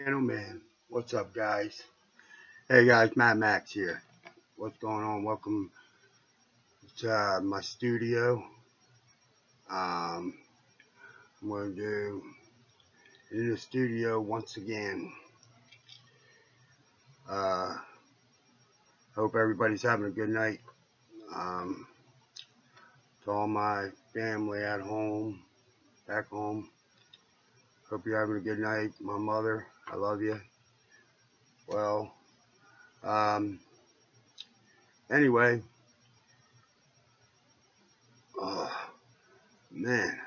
Gentlemen, what's up, guys? Hey, guys, Madmax here. What's going on? Welcome to my studio. Um, I'm going to do in the studio once again. Uh, Hope everybody's having a good night. Um, to all my family at home, back home. Hope you're having a good night. My mother, I love you. Well, um, anyway, oh, man,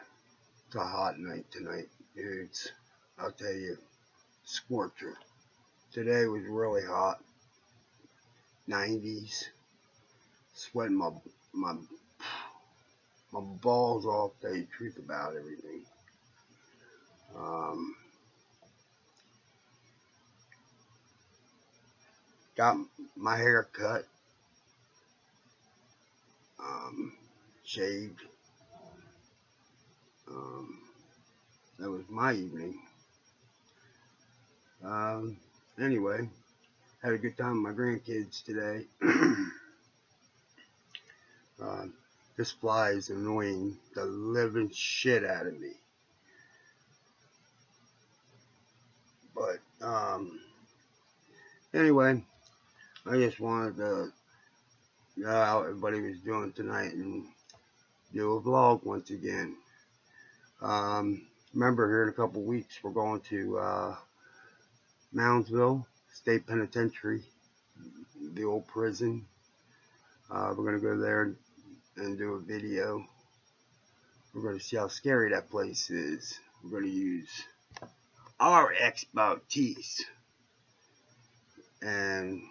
it's a hot night tonight, dudes. I'll tell you, scorcher. Today was really hot, 90s. Sweating my my balls off. To tell you the truth about everything. Um, got my hair cut, um, shaved. Um, that was my evening. Um, anyway, had a good time with my grandkids today. uh, this fly is annoying the living shit out of me. But anyway, I just wanted to know how everybody was doing tonight and do a vlog once again. Remember, here in a couple weeks, we're going to Moundsville State Penitentiary, the old prison. We're going to go there and do a video. We're going to see how scary that place is. We're going to use our expertise and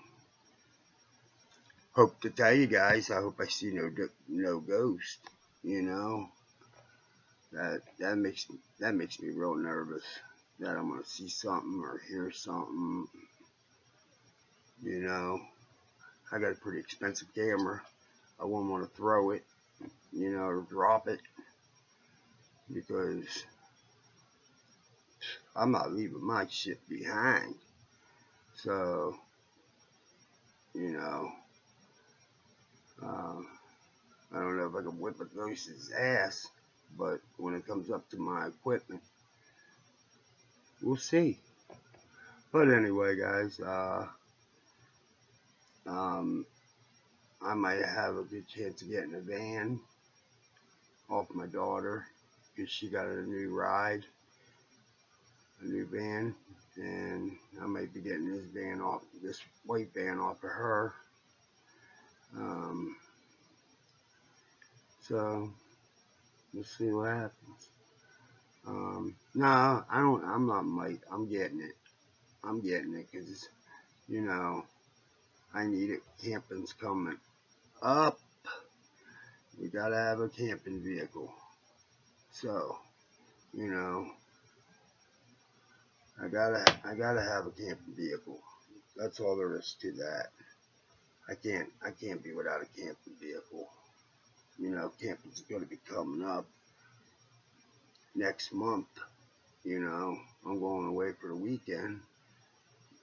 hope to tell you guys. I hope I see no ghost. You know, that makes me real nervous. That I'm gonna see something or hear something. You know, I got a pretty expensive camera. I wouldn't want to throw it, or drop it, because I'm not leaving my shit behind. So, you know, uh, I don't know if I can whip a ghost's ass, but when it comes up to my equipment, we'll see. But anyway, guys, um, I might have a good chance of getting a van off my daughter because she got a new ride, a new van, and I might be getting this white van off of her. So we'll see what happens. No, I don't. I'm not might. I'm getting it. I'm getting it because I need it. Camping's coming up. We gotta have a camping vehicle. So you know, I gotta have a camping vehicle. That's all there is to that. I can't be without a camping vehicle. Camping's gonna be coming up next month. I'm going away for the weekend.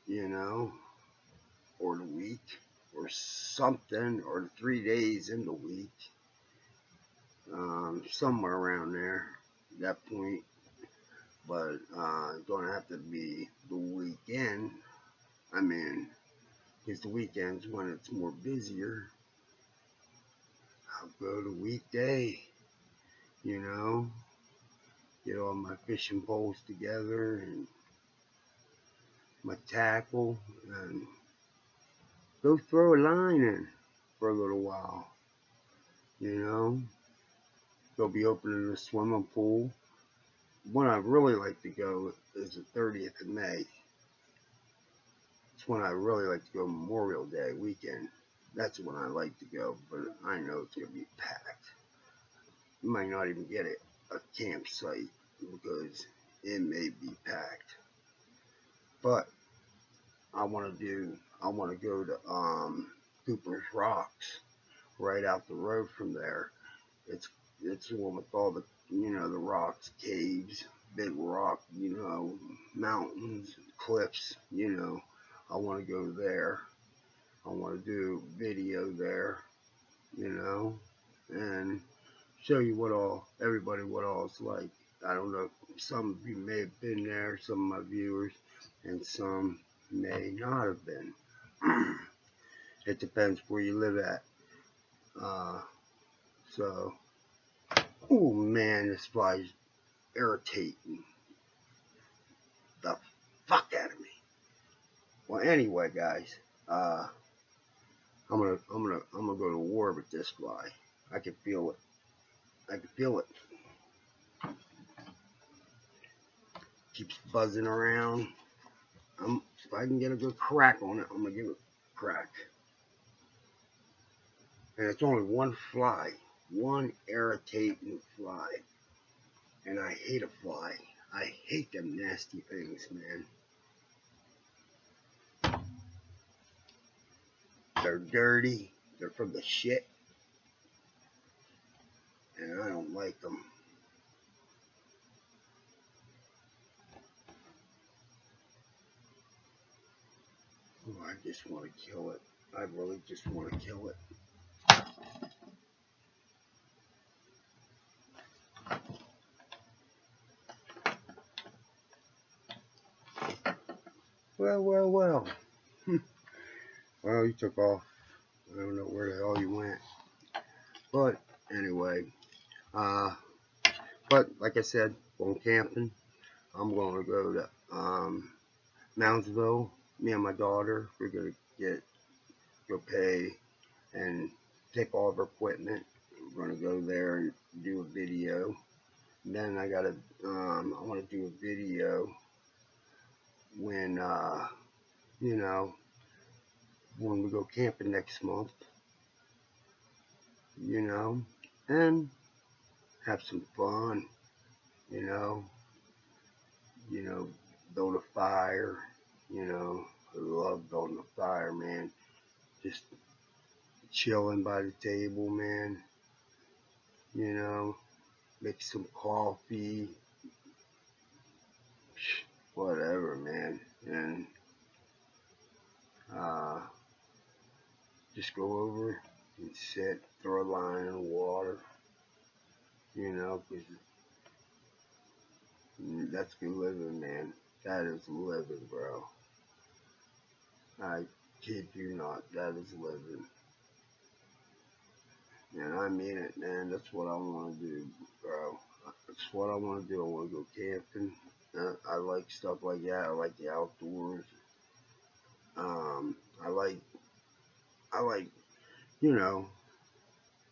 You know, or the week, or something, or the 3 days in the week. Somewhere around there, that point. But it's gonna have to be the weekend. I mean, because the weekends when it's more busier. I'll go the weekday, you know, get all my fishing poles together and my tackle and go throw a line in for a little while, you know. They'll be opening the swimming pool. When I really like to go is the 30th of May. It's when I really like to go Memorial Day weekend. That's when I like to go, but I know it's going to be packed. You might not even get a campsite because it may be packed. But I want to go to Cooper's Rocks, right out the road from there. It's the one with all the the rocks, caves. big rock, you know, mountains, cliffs, you know. I want to go there. I want to do video there, you know, and show you what all, everybody what all it's like. I don't know, some of you may have been there, some of my viewers, and some may not have been. It depends where you live at. Uh, so, oh man, this fly's irritating the fuck out of me. Well, anyway, guys, I'm gonna go to war with this fly. I can feel it. I can feel it. Keeps buzzing around. If I can get a good crack on it, I'm gonna give it a crack. And it's only one fly, one irritating fly. And I hate a fly. I hate them nasty things, man. They're dirty. They're from the shit. And I don't like them. Oh, I just want to kill it. I really just want to kill it. Well, well, well. Well, you took off. I don't know where the hell you went. But anyway, but like I said, going camping. I'm going to go to Moundsville. Me and my daughter, we're going to go pay and take all of our equipment. We're going to go there and do a video. And then I want to do a video when, you know, when we go camping next month, you know, and have some fun, you know, build a fire, you know. I love building a fire, man. Just chilling by the table, man. You know, make some coffee, whatever, man. And just go over and sit, throw a line in the water, you know, because that's good living, man. That is living, bro. I kid you not, that is living. And I mean it, man. That's what I want to do, bro. That's what I want to do. I want to go camping. I like stuff like that. I like the outdoors. I like, you know,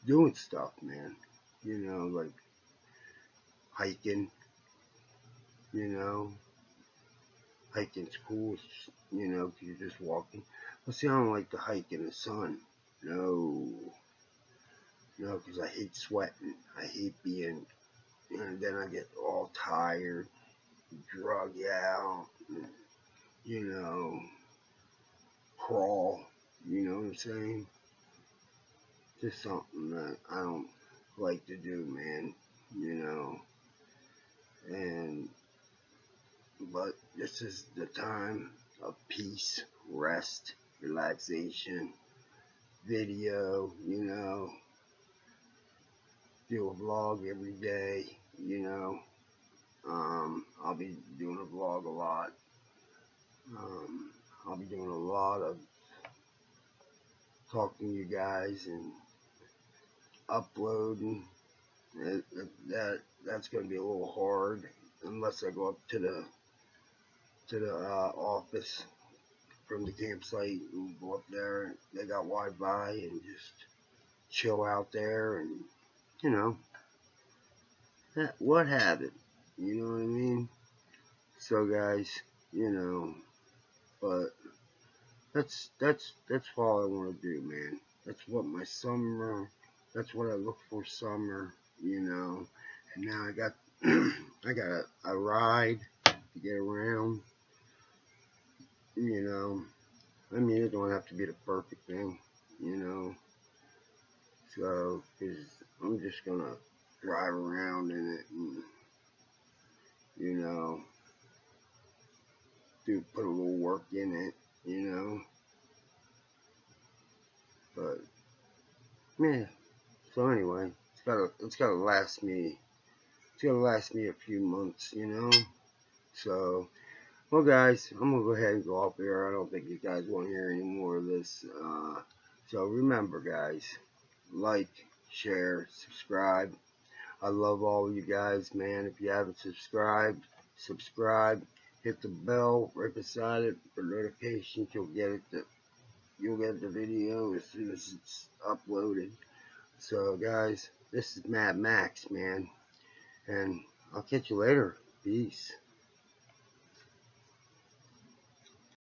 doing stuff, man. You know, like hiking. You know, hiking's cool. You know, 'cause you're just walking. But see, I don't like to hike in the sun. No, no, because I hate sweating. I hate being, and then I get all tired, drug out, you know, crawl. You know what I'm saying? Just something that I don't like to do, man. You know, and but this is the time of peace, rest, relaxation, video, you know, do a vlog every day, you know. I'll be doing a vlog a lot. I'll be doing a lot of talking to you guys and uploading. That's going to be a little hard unless I go up to the office from the campsite and go up there. They got Wi-Fi and just chill out there and, you know, what have it. You know what I mean? So guys, you know, but that's all I want to do, man. That's what my summer. That's what I look for summer, you know. And now I got I got a ride to get around, you know. I mean, it don't have to be the perfect thing, you know. So, cause I'm just gonna drive around in it and you know, do put a little work in it, you know. But yeah. So anyway, it's gotta last me. It's gonna last me a few months, you know. So, well, guys, I'm gonna go ahead and go off here. I don't think you guys want to hear any more of this. So remember, guys, like, share, subscribe. I love all you guys, man. If you haven't subscribed, subscribe. Hit the bell right beside it for notifications. You'll get the video as soon as it's uploaded. So, guys, this is Madmax, man, and I'll catch you later. Peace.